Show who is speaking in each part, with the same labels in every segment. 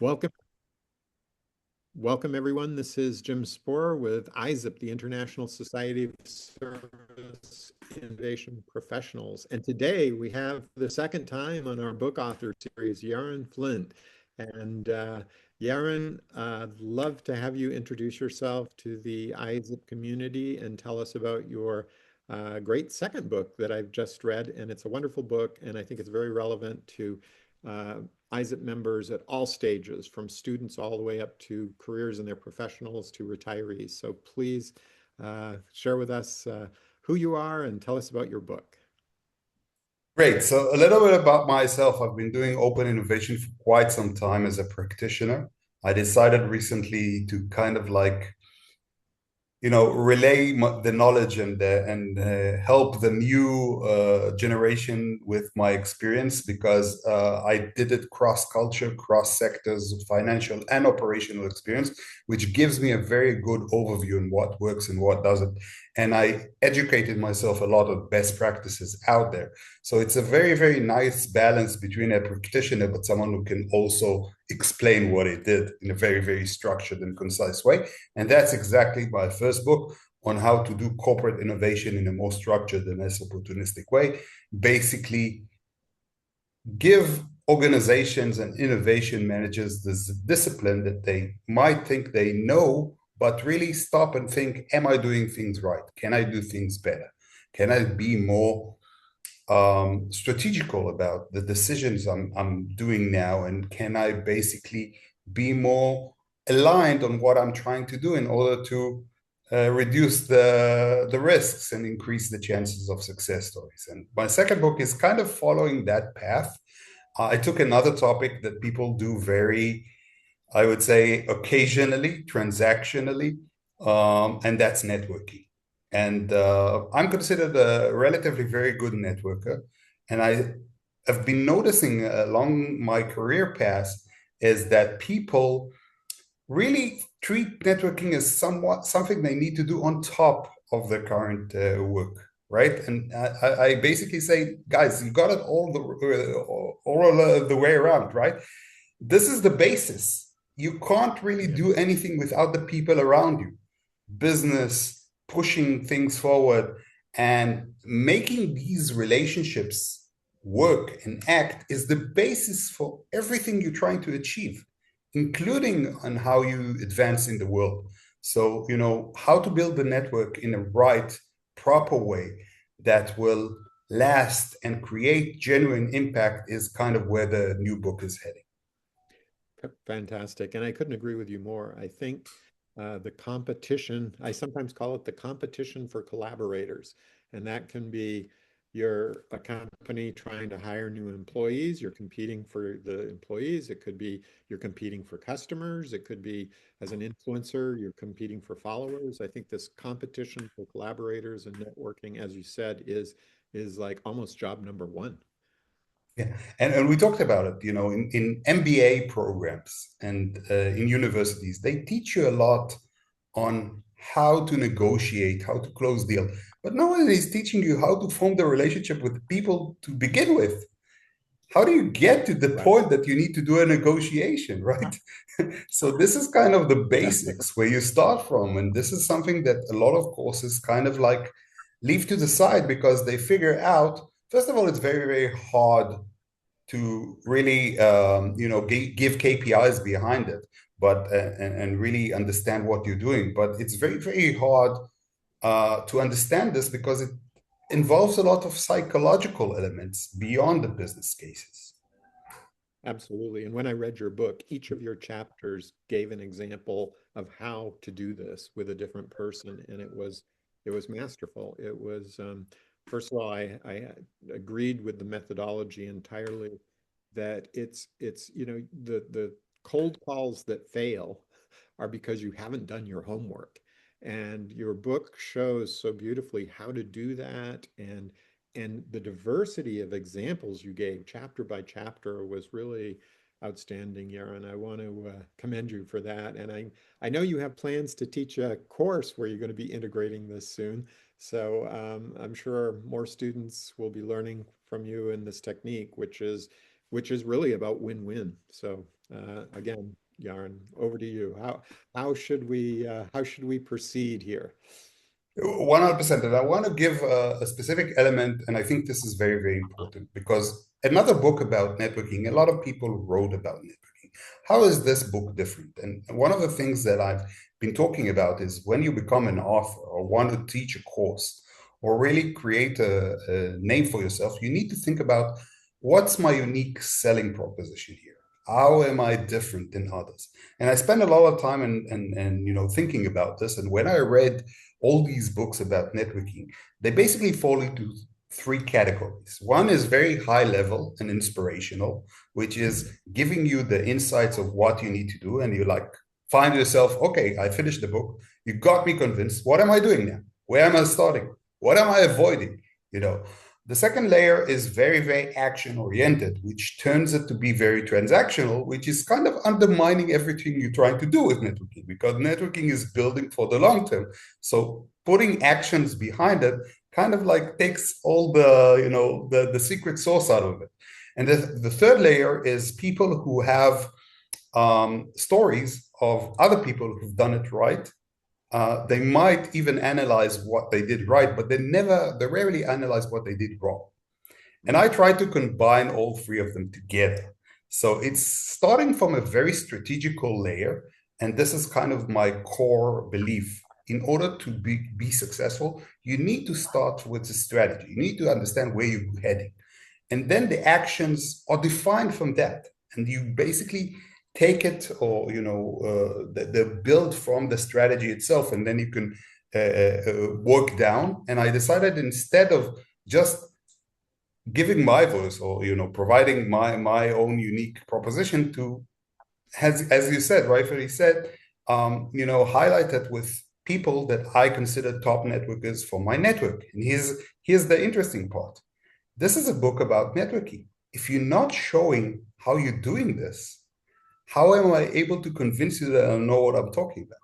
Speaker 1: Welcome, welcome everyone. This is Jim Sporer with ISSIP, the International Society of Service Innovation Professionals. And today we have the second time on our book author series, Yaron Flint. And Yaron, I'd love to have you introduce yourself to the ISSIP community and tell us about your great second book that I've just read. And it's a wonderful book, and I think it's very relevant to uh, ISSIP members at all stages, from students all the way up to careers in their professionals to retirees. So please share with us who you are and tell us about your book.
Speaker 2: Great. So a little bit about myself. I've been doing open innovation for quite some time as a practitioner. I decided recently to kind of relay the knowledge and help the new generation with my experience because I did it cross culture, cross sectors, financial and operational experience, which gives me a very good overview on what works and what doesn't. And I educated myself a lot of best practices out there. So it's a very, very nice balance between a practitioner, but someone who can also explain what he did in a very, very structured and concise way. And that's exactly my first book on how to do corporate innovation in a more structured and less opportunistic way. Basically, give organizations and innovation managers this discipline that they might think they know, but really stop and think, am I doing things right? Can I do things better? Can I be more strategical about the decisions I'm doing now? And can I basically be more aligned on what I'm trying to do in order to reduce the risks and increase the chances of success stories? And my second book is kind of following that path. I took another topic that people do very, I would say, occasionally, transactionally, and that's networking. And I'm considered a relatively very good networker. And I have been noticing along my career path is that people really treat networking as somewhat something they need to do on top of their current work, right? And I basically say, guys, you got it all the way around, right? This is the basis. You can't really
Speaker 1: Yeah.
Speaker 2: do anything without the people around you. Business, pushing things forward, and making these relationships work and act is the basis for everything you're trying to achieve, including on how you advance in the world. So, how to build the network in a right, proper way that will last and create genuine impact is kind of where the new book is heading.
Speaker 1: Fantastic. And I couldn't agree with you more. I think the competition, I sometimes call it the competition for collaborators. And that can be you're a company trying to hire new employees, you're competing for the employees. It could be you're competing for customers. It could be as an influencer, you're competing for followers. I think this competition for collaborators and networking, as you said, is like almost job number one.
Speaker 2: Yeah, and we talked about it, in MBA programs and in universities, they teach you a lot on how to negotiate, how to close deal, but no one is teaching you how to form the relationship with people to begin with. How do you get to the
Speaker 1: Right.
Speaker 2: point that you need to do a negotiation, right? So this is kind of the
Speaker 1: Yeah.
Speaker 2: basics where you start from, and this is something that a lot of courses kind of like leave to the side because they figure out, first of all, it's very, very hard to really give KPIs behind it, but and really understand what you're doing. But it's very, very hard to understand this because it involves a lot of psychological elements beyond the business cases.
Speaker 1: Absolutely. And when I read your book, each of your chapters gave an example of how to do this with a different person, and it was masterful. It was first of all, I agreed with the methodology entirely that it's the cold calls that fail are because you haven't done your homework. And your book shows so beautifully how to do that, and the diversity of examples you gave chapter by chapter was really outstanding, Yaron. I want to commend you for that. And I know you have plans to teach a course where you're going to be integrating this soon. So I'm sure more students will be learning from you in this technique, which is really about win-win. So Again, Yaron, over to you. How should we proceed here?
Speaker 2: 100%. And I want to give a specific element, and I think this is very, very important because another book about networking, a lot of people wrote about networking. How is this book different? And one of the things that I've been talking about is when you become an author or want to teach a course or really create a name for yourself, you need to think about what's my unique selling proposition here? How am I different than others? And I spend a lot of time and thinking about this. And when I read all these books about networking, they basically fall into three categories. One is very high level and inspirational, which is giving you the insights of what you need to do. And you like find yourself, okay, I finished the book. You got me convinced. What am I doing now? Where am I starting? What am I avoiding? You know, the second layer is very, very action oriented, which turns it to be very transactional, which is kind of undermining everything you're trying to do with networking because networking is building for the long term. So putting actions behind it kind of like takes all the secret sauce out of it. And the third layer is people who have stories of other people who've done it right. They might even analyze what they did right, but they rarely analyze what they did wrong. And I try to combine all three of them together. So it's starting from a very strategical layer. And this is kind of my core belief. In order to be successful, you need to start with the strategy. You need to understand where you're heading. And then the actions are defined from that. And you basically take it or, the build from the strategy itself. And then you can work down. And I decided instead of just giving my voice or providing my own unique proposition to as you said rightfully said highlight it with people that I consider top networkers for my network. And here's the interesting part. This is a book about networking. If you're not showing how you're doing this, how am I able to convince you that I know what I'm talking about?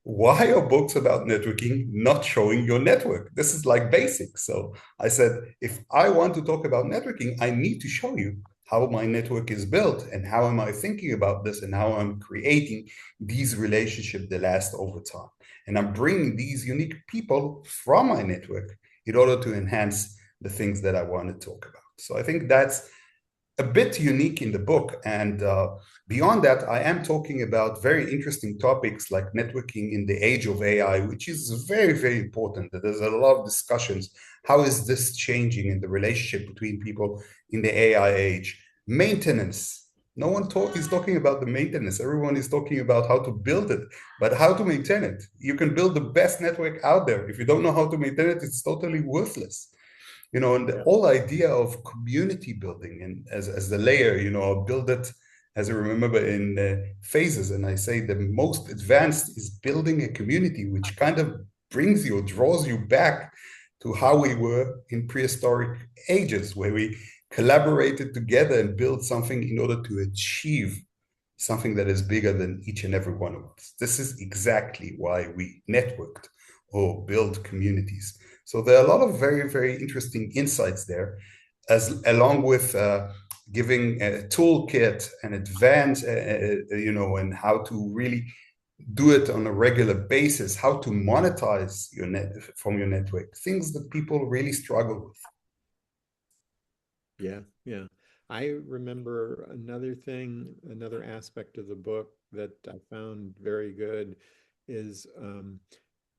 Speaker 2: Why are books about networking not showing your network? This is like basic. So I said, if I want to talk about networking, I need to show you how my network is built and how am I thinking about this and how I'm creating these relationships that last over time. And I'm bringing these unique people from my network in order to enhance the things that I want to talk about. So I think that's a bit unique in the book. And beyond that, I am talking about very interesting topics like networking in the age of AI, which is very, very important. There's a lot of discussions. How is this changing in the relationship between people in the AI age? Maintenance. No one is talking about the maintenance. Everyone is talking about how to build it, but how to maintain it. You can build the best network out there. If you don't know how to maintain it, it's totally worthless. And the
Speaker 1: Yeah.
Speaker 2: whole idea of community building and as the layer, I'll build it as I remember in phases. And I say the most advanced is building a community, which kind of brings you, draws you back to how we were in prehistoric ages, where we collaborated together and built something in order to achieve something that is bigger than each and every one of us. This is exactly why we networked or build communities. So there are a lot of very, very interesting insights there, as along with giving a toolkit and advance, and how to really do it on a regular basis, how to monetize your net from your network, things that people really struggle with.
Speaker 1: Yeah, yeah. I remember another aspect of the book that I found very good is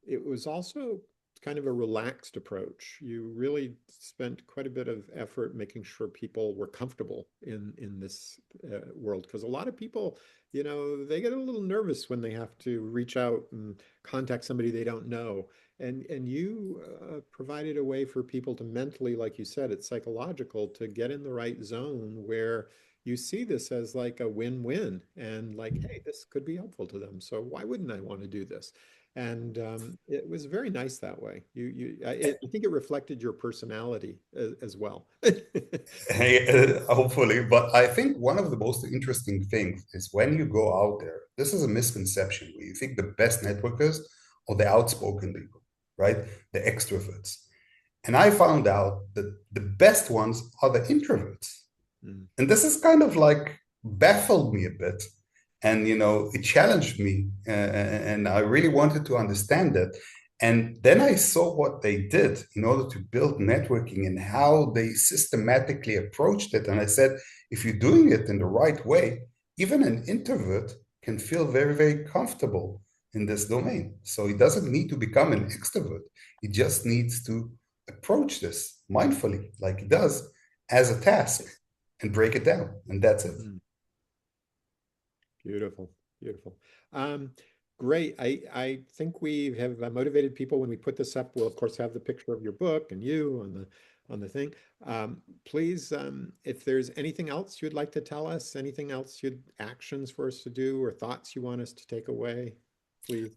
Speaker 1: it was also kind of a relaxed approach. You really spent quite a bit of effort making sure people were comfortable in this world because a lot of people, they get a little nervous when they have to reach out and contact somebody they don't know. And you provided a way for people to mentally, like you said, it's psychological to get in the right zone where you see this as like a win-win and like, hey, this could be helpful to them. So why wouldn't I want to do this? And it was very nice that way. I think it reflected your personality as well.
Speaker 2: Hopefully, but I think one of the most interesting things is when you go out there, this is a misconception where you think the best networkers are the outspoken people, right? The extroverts. And I found out that the best ones are the introverts.
Speaker 1: Mm,
Speaker 2: And this is kind of like baffled me a bit. And, it challenged me. And I really wanted to understand it. And then I saw what they did in order to build networking and how they systematically approached it. And I said, if you're doing it in the right way, even an introvert can feel very, very comfortable in this domain. So he doesn't need to become an extrovert. He just needs to approach this mindfully, like he does, as a task and break it down. And that's it.
Speaker 1: Mm. Beautiful, beautiful. Um, Great. I think we have motivated people when we put this up. We'll of course have the picture of your book and you on the thing. Please, if there's anything else you'd like to tell us, anything else you'd actions for us to do or thoughts you want us to take away, please.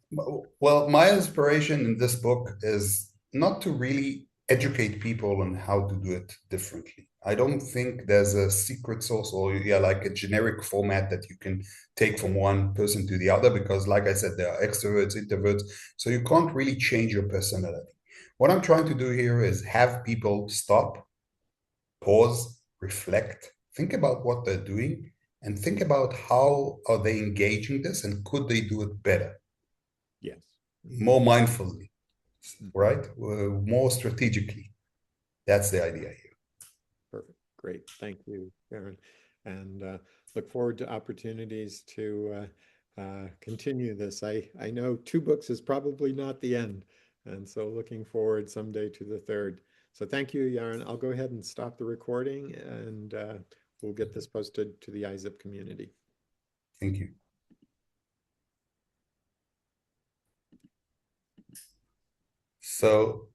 Speaker 2: Well, my inspiration in this book is not to really educate people on how to do it differently. I don't think there's a secret sauce or like a generic format that you can take from one person to the other because, like I said, there are extroverts, introverts, so you can't really change your personality. What I'm trying to do here is have people stop, pause, reflect, think about what they're doing, and think about how are they engaging this and could they do it better,
Speaker 1: Yes. Mhm.
Speaker 2: more mindfully,
Speaker 1: Mhm.
Speaker 2: right? More strategically. That's the idea here.
Speaker 1: Perfect. Great. Thank you, Aaron. And look forward to opportunities to continue this. I know two books is probably not the end. And so looking forward someday to the third. So thank you, Yaron. I'll go ahead and stop the recording and we'll get this posted to the ISSIP community.
Speaker 2: Thank you. So